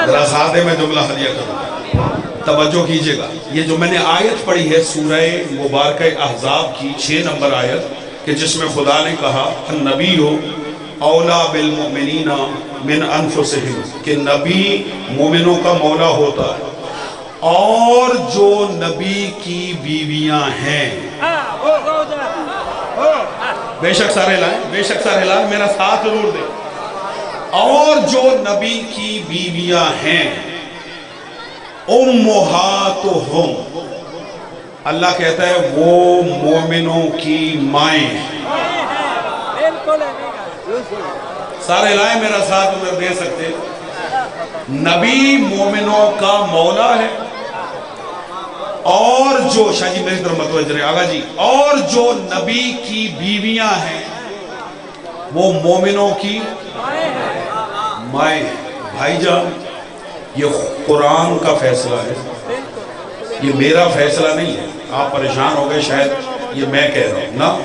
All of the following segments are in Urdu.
ذرا ساتھ میں جملہ ہدیہ کروں، توجہ کیجئے گا۔ یہ جو میں نے آیت پڑھی ہے سورہ مبارکہ احزاب کی 6 نمبر آیت، کہ جس میں خدا نے کہا النبی اولا بالمؤمنین من انفسہم، کہ نبی مومنوں کا مولا ہوتا ہے، اور جو نبی کی بیویاں ہیں، بے شک سارے لائیں، بے شک سارے لائیں، میرا ساتھ ضرور دیں، اور جو نبی کی بیویاں ہیں امہاتہم، اللہ کہتا ہے وہ مومنوں کی مائیں ہیں۔ سارے لائیں میرا ساتھ اگر دے سکتے، نبی مومنوں کا مولا ہے، اور جو شاہ جی میری طرف متوجہ رہے آگا جی، اور جو نبی کی بیویاں ہیں وہ مومنوں کی مائیں ہیں۔ بھائی جان یہ قرآن کا فیصلہ ہے، یہ میرا فیصلہ نہیں ہے۔ آپ پریشان ہو گئے شاید یہ میں کہہ رہا ہوں نا،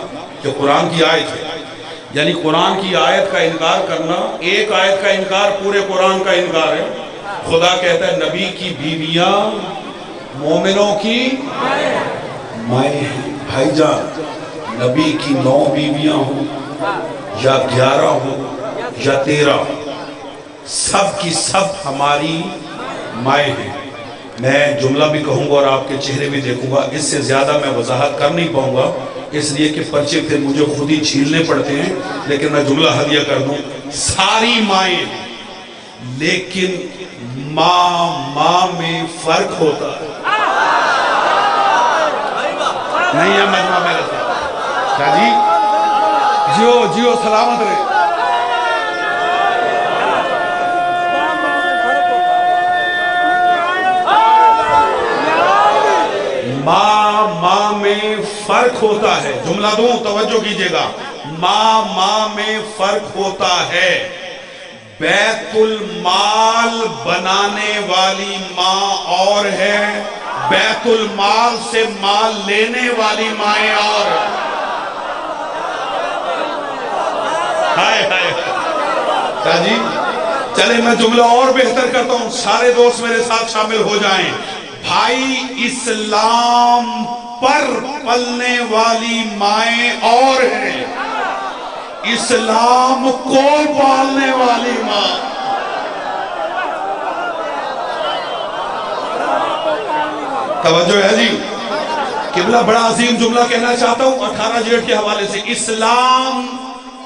یہ قرآن کی آیت ہے، یعنی قرآن کی آیت کا انکار کرنا، ایک آیت کا انکار پورے قرآن کا انکار ہے۔ خدا کہتا ہے نبی کی بیویاں مومنوں کی مائیں ہیں۔ بھائی جان نبی کی 9 بیویاں ہوں یا 11 ہوں یا 13، سب کی سب ہماری مائیں ہیں۔ میں جملہ بھی کہوں گا اور آپ کے چہرے بھی دیکھوں گا، اس سے زیادہ میں وضاحت کر نہیں پاؤں گا، اس لیے کہ پرچے پھر مجھے خود ہی چھیلنے پڑتے ہیں، لیکن میں جملہ ہدیہ کر دوں، ساری مائیں ہیں، لیکن ماں میں فرق ہوتا ہے۔ نہیں ہے مجمع میرے ساتھ کیا جی؟ جیو سلامت رہے۔ ماں میں فرق ہوتا ہے، جملہ دوں توجہ کیجئے گا، ماں میں فرق ہوتا ہے۔ بیت المال بنانے والی ماں اور ہے، بیت المال سے مال لینے والی مائیں اور ہائے ہائے کیا جی؟ چلے میں جملہ اور بہتر کرتا ہوں، سارے دوست میرے ساتھ شامل ہو جائیں۔ بھائی اسلام پر پلنے والی مائیں اور ہیں، اسلام کو پالنے والی ماں۔ توجہ ہے جی؟ قبلہ بڑا عظیم جملہ کہنا چاہتا ہوں 18 جیٹ کے حوالے سے، اسلام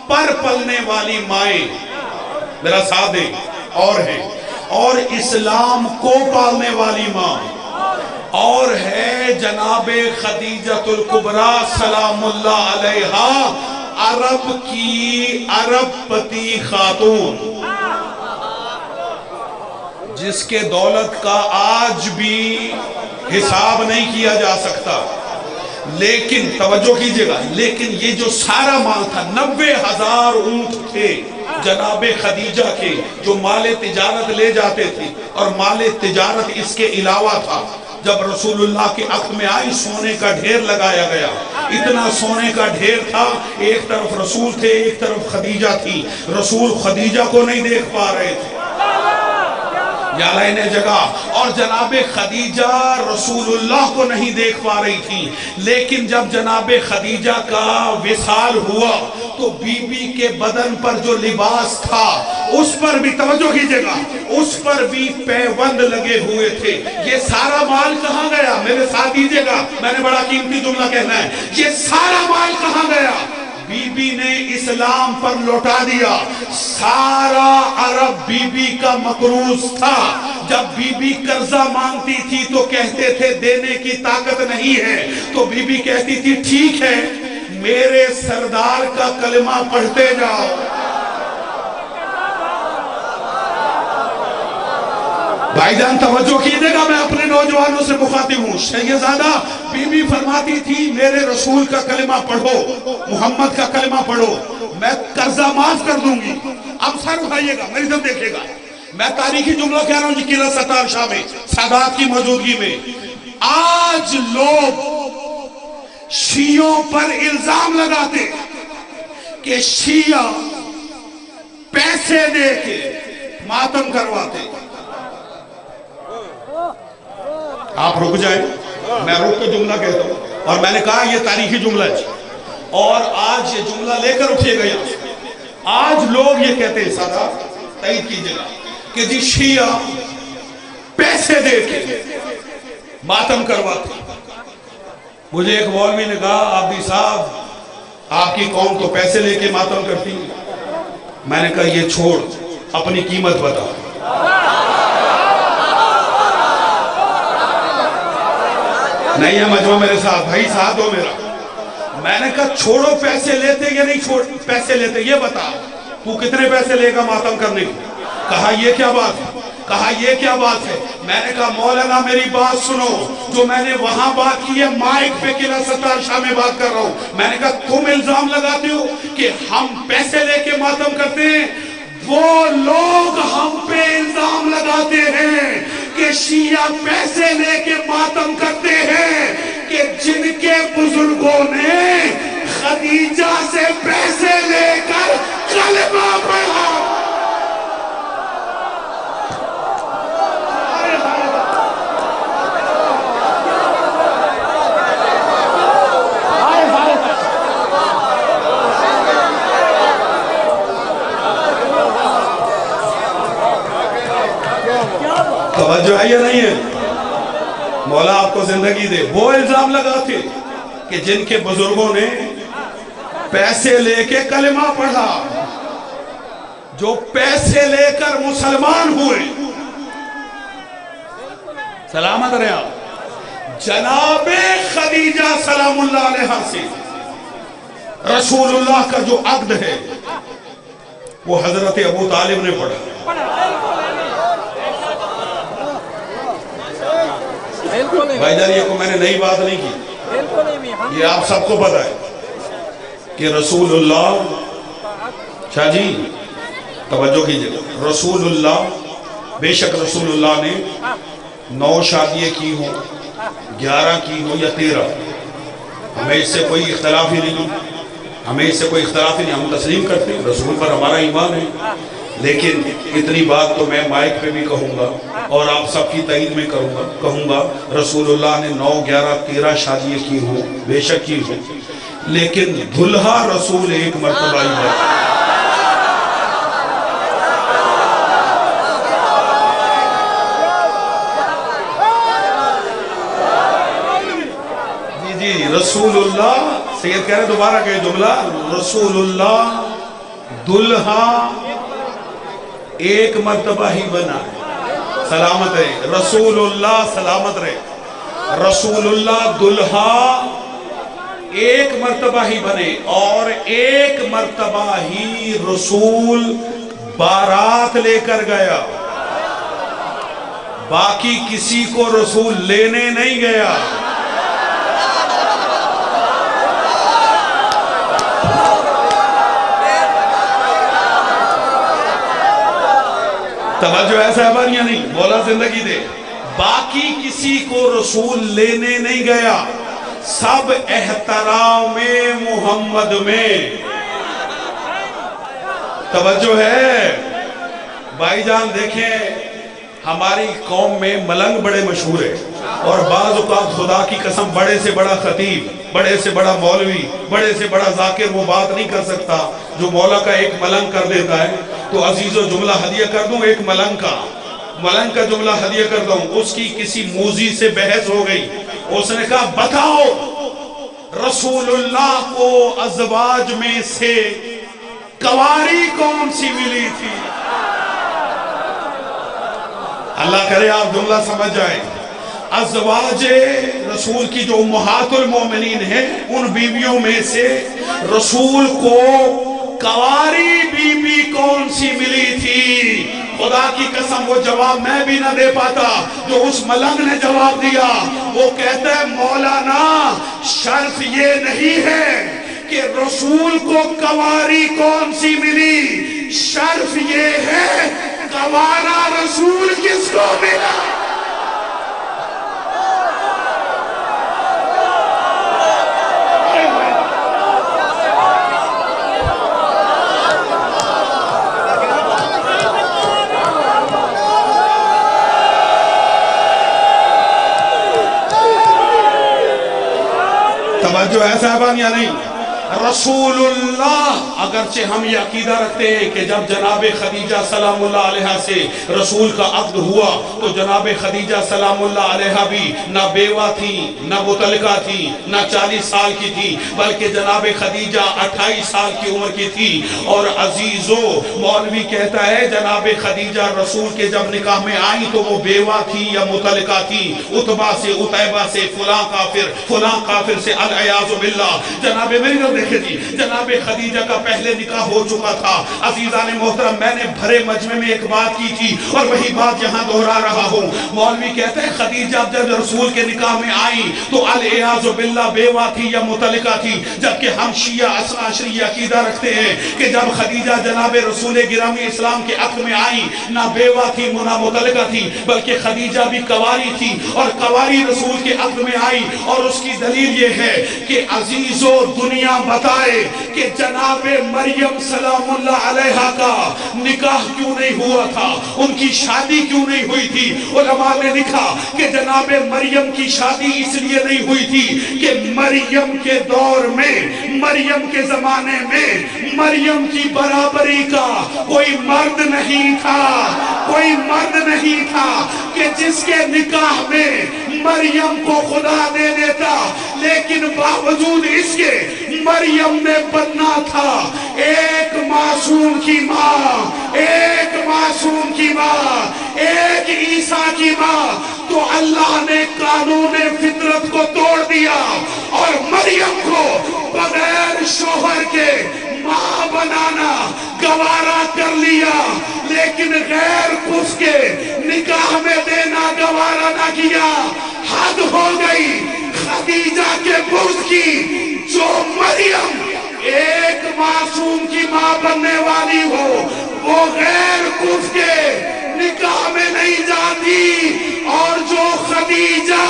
پر پلنے والی مائیں میرا ساتھ دیں اور ہیں، اور اسلام کو پالنے والی ماں اور ہے جناب خدیجۃ الکبریٰ سلام اللہ علیہا، عرب کی عرب پتی خاتون، جس کے دولت کا آج بھی حساب نہیں کیا جا سکتا، لیکن توجہ کیجئے گا، لیکن یہ جو سارا مال تھا 90,000 اونٹ تھے جناب خدیجہ کے جو مال تجارت لے جاتے تھے، اور مال تجارت اس کے علاوہ تھا۔ جب رسول اللہ کے عقد میں آئی سونے کا ڈھیر لگایا گیا، اتنا سونے کا ڈھیر تھا، ایک طرف رسول تھے ایک طرف خدیجہ تھی، رسول خدیجہ کو نہیں دیکھ پا رہے تھے یا لائن جگہ، اور جناب خدیجہ رسول اللہ کو نہیں دیکھ پا رہی تھی، لیکن جب جناب خدیجہ کا وصال ہوا تو بی بی کے بدن پر جو لباس تھا اس پر بھی توجہ کیجئے گا، اس پر بھی پیوند لگے ہوئے تھے۔ یہ سارا مال کہاں گیا؟ میرے ساتھ دیجئے گا، میں نے بڑا قیمتی جملہ کہنا ہے، یہ سارا مال کہاں گیا؟ بی بی نے اسلام پر لوٹا دیا۔ سارا عرب بی بی کا مقروض تھا، جب بی بی قرضہ مانگتی تھی تو کہتے تھے دینے کی طاقت نہیں ہے، تو بی بی کہتی تھی ٹھیک ہے میرے سردار کا کلمہ پڑھتے جاؤ۔ بھائی جان توجہ کیجئے گا، میں اپنے نوجوانوں سے مخاطب ہوں۔ شہزادہ بی بی فرماتی تھی میرے رسول کا کلمہ پڑھو، محمد کا کلمہ پڑھو، میں قرضہ معاف کر دوں گی۔ اب سر اٹھائیے گا، میری طرف دیکھیے گا، میں تاریخی جملہ کہہ رہا ہوں جی، قلعہ ستار شاہ میں سادات کی موجودگی میں آج لوگ شیعوں پر الزام لگاتے کہ شیعہ پیسے دے کے ماتم کرواتے۔ آپ رک جائیں، میں رک کے جملہ کہتا ہوں، اور میں نے کہا یہ تاریخی جملہ ہے، اور آج یہ جملہ لے کر اٹھیے گا یہاں سے۔ آج لوگ یہ کہتے ہیں، سادہ تائید کیجئے گا، کہ جی شیعہ پیسے دے کے ماتم کرواتے۔ مجھے ایک مولوی نے کہا، عابدی صاحب آپ کی قوم تو پیسے لے کے ماتم کرتی ہے۔ میں نے کہا یہ چھوڑ، اپنی قیمت بتا۔ نہیں ہے مجمع میرے ساتھ، بھائی ساتھ ہو میرا۔ میں نے کہا چھوڑو، پیسے لیتے یا نہیں چھوڑ پیسے لیتے یہ بتا، تو کتنے پیسے لے گا ماتم کرنے کی؟ کہا یہ کیا بات ہے، کہا یہ کیا بات ہے۔ میں نے کہا مولانا میری بات سنو، جو میں نے وہاں بات کی ہے مائک پہ قلعہ ستار شاہ میں بات کر رہا ہوں۔ میں نے کہا تم الزام لگاتے ہو کہ ہم پیسے لے کے ماتم کرتے ہیں، وہ لوگ ہم پہ الزام لگاتے ہیں کہ شیعہ پیسے لے کے ماتم کرتے ہیں، کہ جن کے بزرگوں نے خدیجہ سے پیسے لے کر کلمہ پڑھا۔ توجہ ہے یا نہیں ہے؟ مولا آپ کو زندگی دے۔ وہ الزام لگاتے کہ جن کے بزرگوں نے پیسے لے کے کلمہ پڑھا، جو پیسے لے کر مسلمان ہوئے، سلامت رہے آپ، جناب خدیجہ سلام اللہ علیہ سے رسول اللہ کا جو عقد ہے وہ حضرت ابو طالب نے پڑھا۔ بھائی جان یہ کو میں نے نئی بات نہیں کی، یہ آپ سب کو پتا ہے کہ رسول اللہ، شاہ جی توجہ کیجئے، رسول اللہ، بے شک رسول اللہ نے 9 شادیاں کی ہوں، 11 کی ہوں یا 13، ہمیں اس سے کوئی اختلاف ہی نہیں، ہمیں اس سے کوئی اختلاف ہی نہیں، ہم تسلیم کرتے ہیں، رسول پر ہمارا ایمان ہے۔ لیکن اتنی بات تو میں مائک پہ بھی کہوں گا اور آپ سب کی تائید میں کہوں گا، رسول اللہ نے 9، 11، 13 شادیاں کی ہوں، بے شک کی ہوں، لیکن دلہا رسول ایک مرتبہ ہی ہے۔ رسول اللہ، سید کہہ رہے دوبارہ کہ جملہ، رسول اللہ دلہا ایک مرتبہ ہی بنا ہے، سلامت رہے رسول اللہ، سلامت رہے رسول اللہ دلہا ایک مرتبہ ہی بنے، اور ایک مرتبہ ہی رسول بارات لے کر گیا، باقی کسی کو رسول لینے نہیں گیا۔ توجہ ایسا ہے یا نہیں؟ مولا زندگی دے، باقی کسی کو رسول لینے نہیں گیا، سب احترام محمد میں۔ توجہ ہے بھائی جان، دیکھیں ہماری قوم میں ملنگ بڑے مشہور ہے، اور بعض اوقات خدا کی قسم بڑے سے بڑا خطیب، بڑے سے بڑا مولوی، بڑے سے بڑا ذاکر وہ بات نہیں کر سکتا جو مولا کا ایک ملنگ کر دیتا ہے۔ تو عزیزو جملہ ہدیہ کر دوں، ایک ملنگ کا جملہ ہدیہ کر دوں۔ اس کی کسی موذی سے بحث ہو گئی، اس نے کہا بتاؤ رسول اللہ کو ازواج میں سے کواری کون سی ملی تھی؟ اللہ کرے آپ جملہ سمجھ جائیں۔ ازواج رسول کی جو امہات المومنین ہیں، ان بیویوں میں سے رسول کو کواری بی بی کون سی ملی تھی؟ خدا کی قسم وہ جواب میں بھی نہ دے پاتا جو اس ملنگ نے جواب دیا۔ وہ کہتا ہے مولانا شرط یہ نہیں ہے کہ رسول کو کواری کون سی ملی، شرط یہ ہے کوارا رسول کس کو ملا۔ توجہ ہے صاحبان یا نہیں؟ رسول اللہ، اگرچہ ہم یہ عقیدہ رکھتے ہیں کہ جب جناب خدیجہ سلام اللہ علیہ سے رسول کا عقد ہوا تو جناب خدیجہ سلام اللہ علیہ بھی نہ بیوہ تھی نہ مطلقہ تھی نہ 40 سال کی تھی، بلکہ جناب خدیجہ 28 سال کی عمر کی تھی۔ اور عزیزو، مولوی کہتا ہے جناب خدیجہ رسول کے جب نکاح میں آئی تو وہ بیوہ تھی یا مطلقہ تھی، عتبہ سے عتیبہ سے فلاں کافر سے العیاذ باللہ۔ جناب میری دیکھیں جی، جناب خدیجہ کا پہلے نکاح ہو چکا تھا۔ عزیزان محترم، میں نے بھرے مجمع میں ایک بات کی تھی اور وہی بات یہاں دہرا رہا ہوں۔ مولوی کہتے ہیں خدیجہ جب رسول کے نکاح میں آئی تو العیاذ باللہ بیوہ تھی یا مطلقہ تھی، جبکہ ہم شیعہ اثنا عشری عقیدہ رکھتے ہیں کہ جب خدیجہ جناب رسول گرامی اسلام کے عقد میں آئی نہ بیوہ تھی نہ مطلقہ تھی، بلکہ خدیجہ بھی کواری تھی اور کواری رسول کے عقد میں آئی۔ اور اس کی دلیل یہ ہے کہ عزیزو، دنیا بتائے کہ جناب مریم سلام اللہ علیہ کا نکاح کیوں نہیں ہوا تھا، ان کی شادی کیوں نہیں ہوئی تھی۔ علماء نے لکھا کہ جناب مریم کی شادی اس لیے نہیں ہوئی تھی کہ مریم کے دور میں، مریم کے زمانے میں مریم کی برابری کا کوئی مرد نہیں تھا، کوئی مرد نہیں تھا کہ جس کے نکاح میں مریم کو خدا دے دیتا، لیکن باوجود اس کے مریم نے بننا تھا ایک معصوم کی ماں، ایک معصوم کی ماں، ایک عیسیٰ کی ماں۔ تو اللہ نے قانون فطرت کو توڑ دیا اور مریم کو بغیر شوہر کے ماں بنانا گوارا کر لیا، لیکن غیر کس کے نکاح میں دینا گوارا نہ کیا۔ حد ہو گئی خدیجہ کے بغض کی، جو مریم ایک معصوم کی ماں بننے والی ہو وہ غیر کس کے نکاح میں نہیں جاتی، اور جو خدیجہ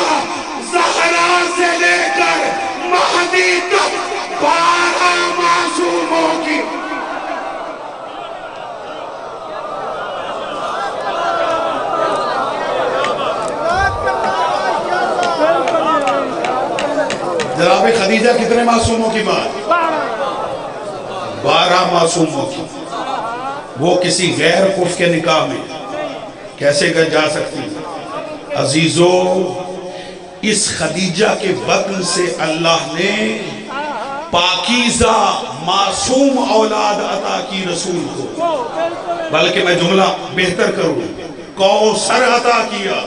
زہرا سے لے کر مہدی تک 12 معصوموں کی جناب خدیجہ کتنے معصوموں کی ماں؟ 12 معصوموں کی۔ وہ کسی غیر کف کے نکاح میں کیسے جا سکتی؟ عزیزو، اس خدیجہ کے بطن سے اللہ نے پاکیزہ معصوم اولاد عطا کی رسول کو، بلکہ میں جملہ بہتر کروں، کوثر عطا کیا۔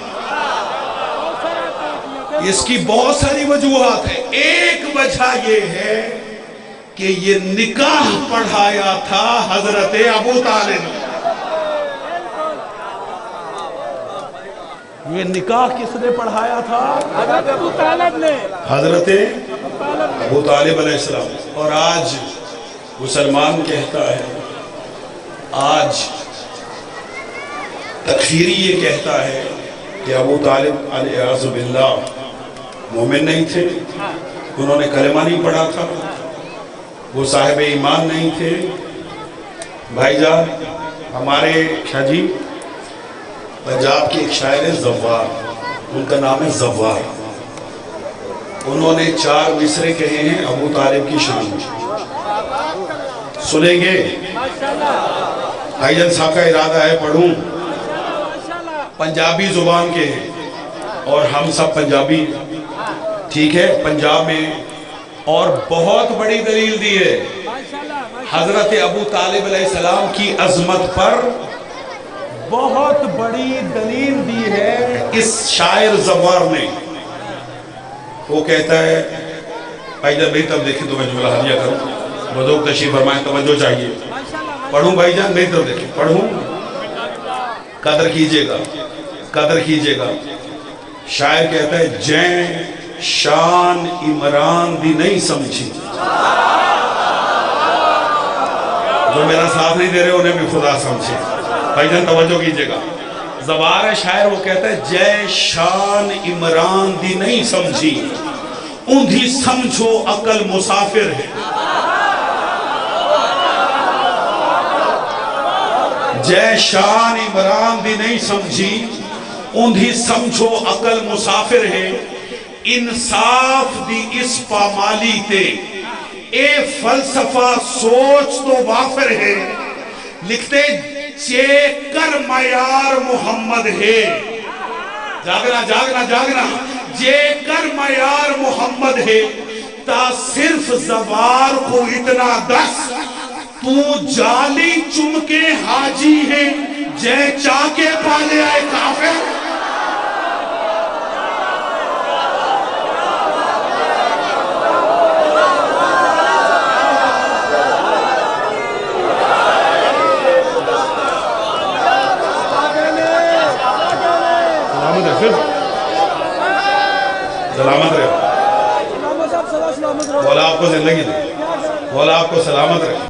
اس کی بہت ساری وجوہات ہیں، ایک وجہ یہ ہے کہ یہ نکاح پڑھایا تھا حضرت ابو طالب۔ یہ نکاح کس نے پڑھایا تھا؟ حضرت ابو طالب نے، حضرت ابو طالب علیہ السلام۔ اور آج مسلمان کہتا ہے، آج تکفیری یہ کہتا ہے کہ ابو طالب علیہ باللہ مومن نہیں تھے، انہوں نے کلمہ نہیں پڑھا تھا، وہ صاحب ایمان نہیں تھے۔ بھائی جان، ہمارے شاہ جی پنجاب کے ایک شاعر ہے زوار، ان کا نام ہے زوار، انہوں نے 4 مصرے کہے ہیں ابو طالب کی شان میں، سنیں گے؟ بھائی جان صاحب کا ارادہ ہے پڑھوں، پنجابی زبان کے ہیں اور ہم سب پنجابی، ٹھیک ہے، پنجاب میں، اور بہت بڑی دلیل دی ہے حضرت ابو طالب علیہ السلام کی عظمت پر، بہت بڑی دلیل دی ہے اس شاعر زوار نے۔ وہ کہتا ہے، بھائی جان میری طرف دیکھیں تو میں جملہ ہدیہ کروں، بذوق تشریف فرمائیں، توجہ چاہیے، پڑھوں بھائی جان میری طرف دیکھیں، پڑھوں، قدر کیجئے گا، قدر کیجئے گا۔ شاعر کہتا ہے، جین شان عمران دی نہیں سمجھی، جو میرا ساتھ نہیں دے رہے انہیں بھی خدا سمجھے۔ بھائی جان توجہ کیجئے گا، زبار ہے شاعر، وہ کہتا ہے جے شان عمران دی نہیں سمجھی، اندھی سمجھو عقل مسافر ہے۔ جے شان عمران دی نہیں سمجھی، اندھی سمجھو عقل مسافر ہے، انصاف دی اس پامالی تے اے فلسفہ سوچ تو وافر ہے لکھتے چے کر معیار محمد ہے جاگنا جاگنا جاگنا جے کر معیار محمد ہے تا صرف زوار کو اتنا دس تو جالی چمکے حاجی ہے جے چاکے پالے آئے کافر سلامت رہے مولا آپ کو زندگی دے مولا آپ کو سلامت رکھے